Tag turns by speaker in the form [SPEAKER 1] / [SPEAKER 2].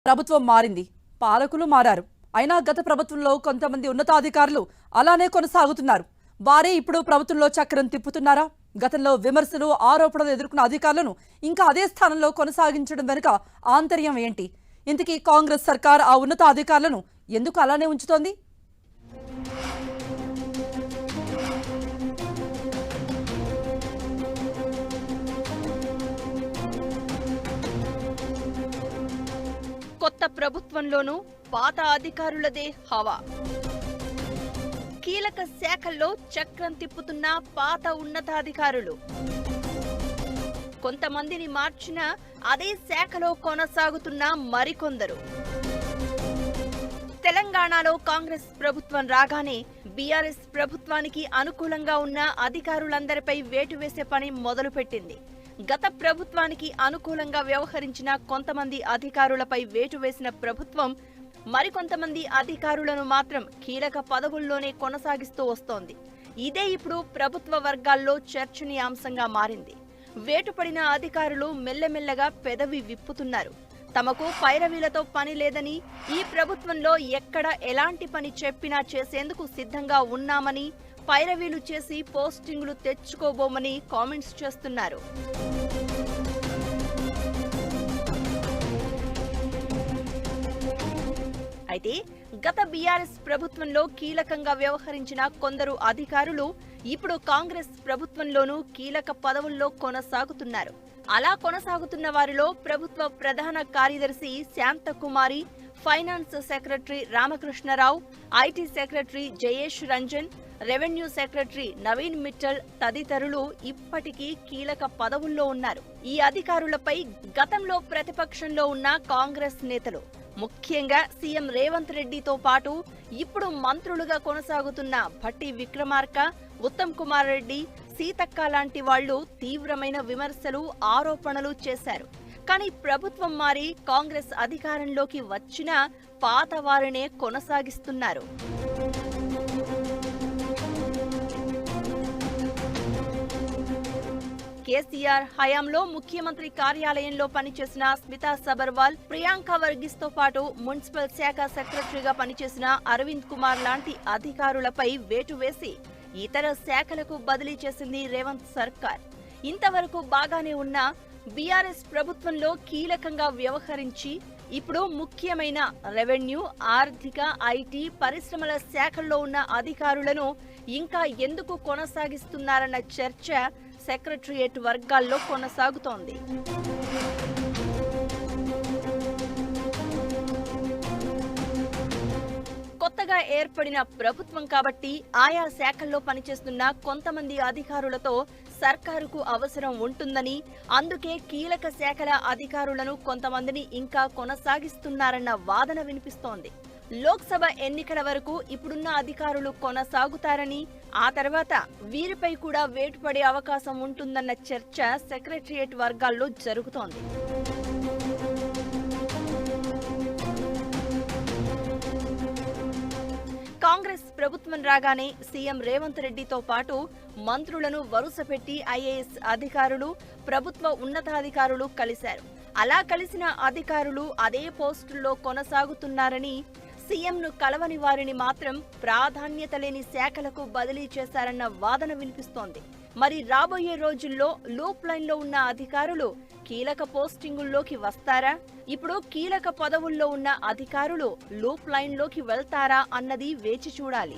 [SPEAKER 1] ప్రభుత్వం మారింది, పాలకులు మారారు. అయినా గత ప్రభుత్వంలో కొంతమంది ఉన్నతాధికారులు అలానే కొనసాగుతున్నారు. వారే ఇప్పుడు ప్రభుత్వంలో చక్రం తిప్పుతున్నారా? గతంలో విమర్శలు, ఆరోపణలు ఎదుర్కొన్న అధికారులను ఇంకా అదే స్థానంలో కొనసాగించడం వెనుక ఆంతర్యం ఏంటి? ఇంతకీ కాంగ్రెస్ సర్కార్ ఆ ఉన్నత అధికారులను ఎందుకు అలానే ఉంచుతోంది?
[SPEAKER 2] కొత్త ప్రభుత్వంలోనూ పాత అధికారులదే హవా. కీలక శాఖల్లో చక్రం తిప్పుతున్న పాత ఉన్నతాధికారులు. కొంతమందిని మార్చినా అదే శాఖలో కొనసాగుతున్న మరికొందరు. తెలంగాణలో కాంగ్రెస్ ప్రభుత్వం రాగానే బీఆర్ఎస్ ప్రభుత్వానికి అనుకూలంగా ఉన్న అధికారులందరిపై వేటు వేసే పని మొదలుపెట్టింది. గత ప్రభుత్వానికి అనుకూలంగా వ్యవహరించిన కొంతమంది అధికారులపై వేటు వేసిన ప్రభుత్వం మరికొంతమంది అధికారులను మాత్రం కీలక పదవుల్లోనే కొనసాగిస్తూ వస్తోంది. ఇదే ఇప్పుడు ప్రభుత్వ వర్గాల్లో చర్చనీయాంశంగా మారింది. వేటుపడిన అధికారులు మెల్లమెల్లగా పెదవి విప్పుతున్నారు. తమకు పైరవీలతో పని లేదని, ఈ ప్రభుత్వంలో ఎక్కడ ఎలాంటి పని చెప్పినా చేసేందుకు సిద్ధంగా ఉన్నామని, పైరవీలు చేసి పోస్టింగులు తెచ్చుకోబోమని కామెంట్స్ చేస్తున్నారు. అయితే గత బీఆర్ఎస్ ప్రభుత్వంలో కీలకంగా వ్యవహరించిన కొందరు అధికారులు ఇప్పుడు కాంగ్రెస్ ప్రభుత్వంలోనూ కీలక పదవుల్లో కొనసాగుతున్నారు. అలా కొనసాగుతున్న వారిలో ప్రభుత్వ ప్రధాన కార్యదర్శి Santhi Kumari, finance secretary Ramakrishna Rao, IT secretary Jayesh Ranjan, revenue secretary Naveen Mittal తదితరులు ఇప్పటికీ కీలక పదవుల్లో ఉన్నారు. ఈ అధికారులపై గతంలో ప్రతిపక్షంలో ఉన్న కాంగ్రెస్ నేతలు, ముఖ్యంగా సీఎం రేవంత్ రెడ్డితో పాటు ఇప్పుడు మంత్రులుగా కొనసాగుతున్న భట్టి విక్రమార్క, ఉత్తమ్ కుమార్ రెడ్డి, సీతక్క లాంటి వాళ్లు తీవ్రమైన విమర్శలు, ఆరోపణలు చేశారు. కానీ ప్రభుత్వం మారి కాంగ్రెస్ అధికారంలోకి వచ్చినా పాత వారినే కొనసాగిస్తున్నారు. కేసీఆర్ హయాంలో ముఖ్యమంత్రి కార్యాలయంలో పనిచేసిన స్మితా సబర్వాల్, ప్రియాంక వర్గీస్ తో పాటు మున్సిపల్ శాఖ సెక్రటరీగా పనిచేసిన అరవింద్ కుమార్ లాంటి అధికారులపై వేటు వేసి ఇతర శాఖలకు బదిలీ చేసింది రేవంత్ సర్కార్. ఇంతవరకు బాగానే ఉన్న బీఆర్ఎస్ ప్రభుత్వంలో కీలకంగా వ్యవహరించి ఇప్పుడు ముఖ్యమైన రెవెన్యూ, ఆర్థిక, ఐటీ, పరిశ్రమల శాఖల్లో ఉన్న అధికారులను ఇంకా ఎందుకు కొనసాగిస్తున్నారన్న చర్చ సెక్రటరియట్ వర్గాల్లో కొనసాగుతోంది. కొత్తగా ఏర్పడిన ప్రభుత్వం కాబట్టి ఆయా శాఖల్లో పనిచేస్తున్న కొంతమంది అధికారులతో సర్కారుకు అవసరం ఉంటుందని, అందుకే కీలక శాఖల అధికారులను కొంతమందిని ఇంకా కొనసాగిస్తున్నారన్న వాదన వినిపిస్తోంది. లోక్సభ ఎన్నికల వరకు ఇప్పుడున్న అధికారులు కొనసాగుతారని, ఆ తర్వాత వీరిపై కూడా వేటు పడే అవకాశం ఉంటుందన్న చర్చ సెక్రటరియట్ వర్గాల్లో జరుగుతోంది. కాంగ్రెస్ ప్రభుత్వం రాగానే సీఎం రేవంత్ రెడ్డితో పాటు మంత్రులను వరుసపెట్టి ఐఏఎస్ అధికారులు, ప్రభుత్వ ఉన్నతాధికారులు కలిశారు. అలా కలిసిన అధికారులు అదే పోస్టుల్లో కొనసాగుతున్నారని, సీఎంను కలవని వారిని మాత్రం ప్రాధాన్యత లేని శాఖలకు బదిలీ చేశారన్న వాదన వినిపిస్తోంది. మరి రాబోయే రోజుల్లో లూప్ లైన్లో ఉన్న అధికారులు కీలక పోస్టింగుల్లోకి వస్తారా? ఇప్పుడు కీలక పదవుల్లో ఉన్న అధికారులు లూప్ లైన్లోకి వెళ్తారా అన్నది వేచి చూడాలి.